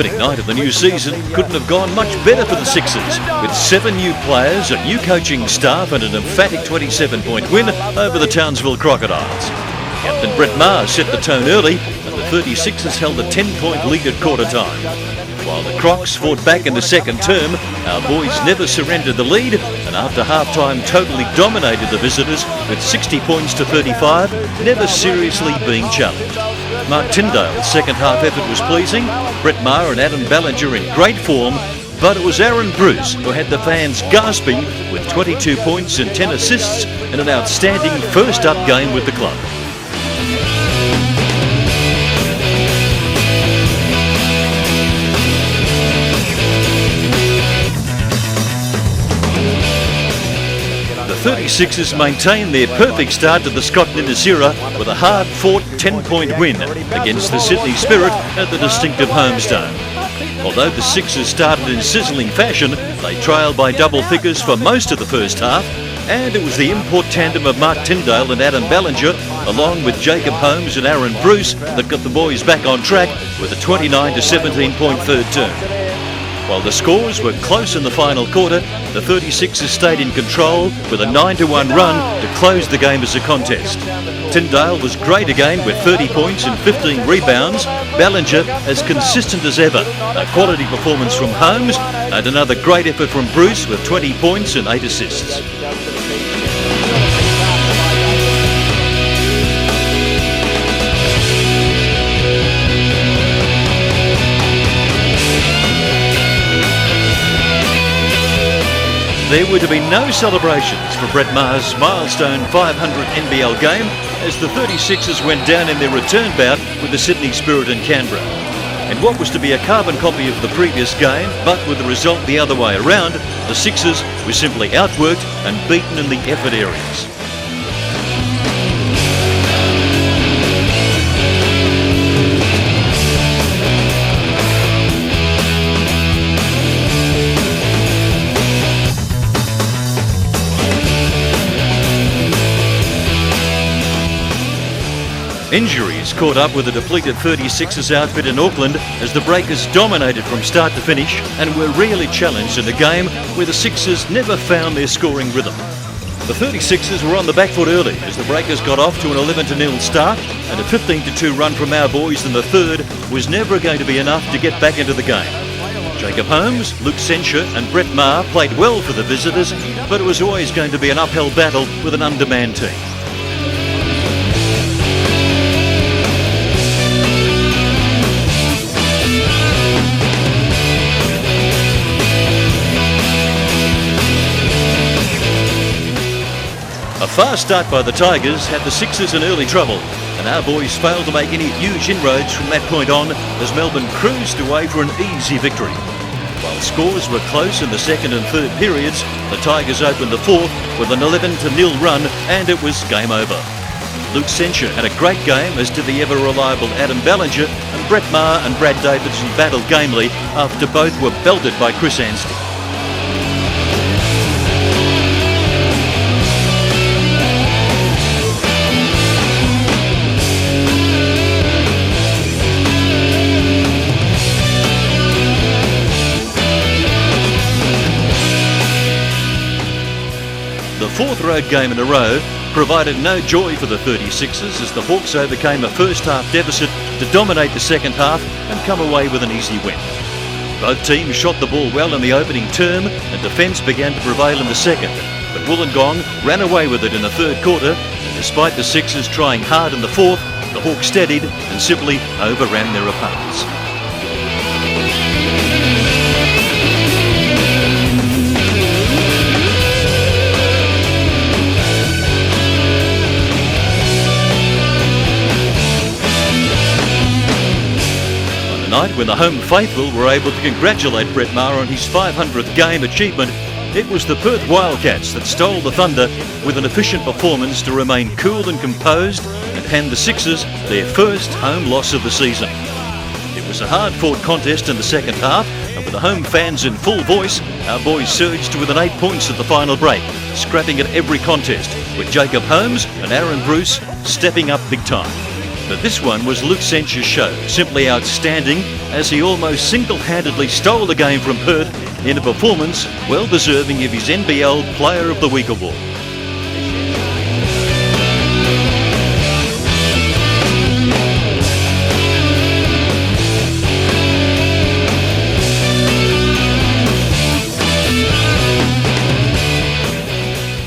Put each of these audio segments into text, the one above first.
opening night of the new season couldn't have gone much better for the Sixers, with 7 new players, a new coaching staff and an emphatic 27-point win over the Townsville Crocodiles. Captain Brett Maher set the tone early and the 36ers held a 10-point lead at quarter time. While the Crocs fought back in the second term, our boys never surrendered the lead and after half-time totally dominated the visitors with 60 points to 35, never seriously being challenged. Mark Tyndale's second half effort was pleasing, Brett Maher and Adam Ballinger in great form, but it was Aaron Bruce who had the fans gasping with 22 points and 10 assists in an outstanding first-up game with the club. The 36ers maintained their perfect start to the Scott Ninnis era with a hard-fought 10-point win against the Sydney Spirit at the distinctive Homestone. Although the Sixers started in sizzling fashion, they trailed by double figures for most of the first half, and it was the import tandem of Mark Tyndale and Adam Ballinger, along with Jacob Holmes and Aaron Bruce, that got the boys back on track with a 29-17-point third term. While the scores were close in the final quarter, the 36ers stayed in control with a 9-1 run to close the game as a contest. Tyndale was great again with 30 points and 15 rebounds. Ballinger as consistent as ever. A quality performance from Holmes and another great effort from Bruce with 20 points and 8 assists. There were to be no celebrations for Brett Maher's milestone 500 NBL game as the 36ers went down in their return bout with the Sydney Spirit in Canberra. In what was to be a carbon copy of the previous game, but with the result the other way around, the Sixers were simply outworked and beaten in the effort areas. Injuries caught up with the depleted 36ers outfit in Auckland as the Breakers dominated from start to finish and were rarely challenged in a game where the Sixers never found their scoring rhythm. The 36ers were on the back foot early as the Breakers got off to an 11-0 start, and a 15-2 run from our boys in the third was never going to be enough to get back into the game. Jacob Holmes, Luke Sensher and Brett Maher played well for the visitors, but it was always going to be an uphill battle with an undermanned team. A fast start by the Tigers had the Sixers in early trouble, and our boys failed to make any huge inroads from that point on as Melbourne cruised away for an easy victory. While scores were close in the second and third periods, the Tigers opened the fourth with an 11-0 run and it was game over. Luke Sensher had a great game, as did the ever-reliable Adam Ballinger, and Brett Maher and Brad Davidson battled gamely after both were belted by Chris Anstey. The fourth road game in a row provided no joy for the 36ers as the Hawks overcame a first-half deficit to dominate the second half and come away with an easy win. Both teams shot the ball well in the opening term and defence began to prevail in the second, but Wollongong ran away with it in the third quarter, and despite the Sixers trying hard in the fourth, the Hawks steadied and simply overran their opponents. Night when the home faithful were able to congratulate Brett Maher on his 500th game achievement, it was the Perth Wildcats that stole the thunder with an efficient performance to remain cool and composed and hand the Sixers their first home loss of the season. It was a hard-fought contest in the second half, and with the home fans in full voice, our boys surged within 8 points at the final break, scrapping at every contest, with Jacob Holmes and Aaron Bruce stepping up big time. But this one was Luke Sencher's show, simply outstanding as he almost single-handedly stole the game from Perth in a performance well deserving of his NBL Player of the Week award.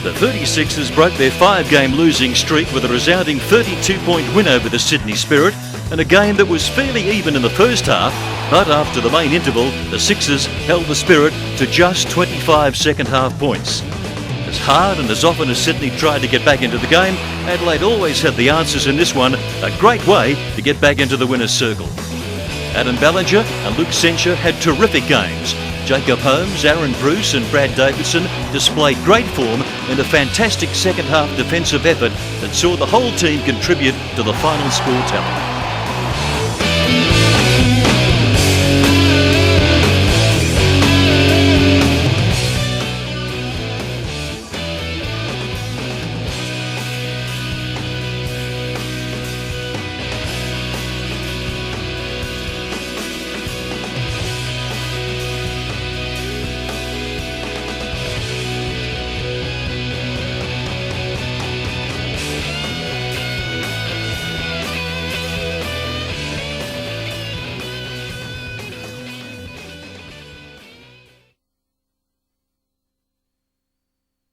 The 36ers broke their 5-game losing streak with a resounding 32-point win over the Sydney Spirit, and a game that was fairly even in the first half, but after the main interval, the Sixers held the Spirit to just 25 second-half points. As hard and as often as Sydney tried to get back into the game, Adelaide always had the answers in this one, a great way to get back into the winner's circle. Adam Ballinger and Luke Sencher had terrific games. Jacob Holmes, Aaron Bruce and Brad Davidson displayed great form in a fantastic second-half defensive effort that saw the whole team contribute to the final score tally.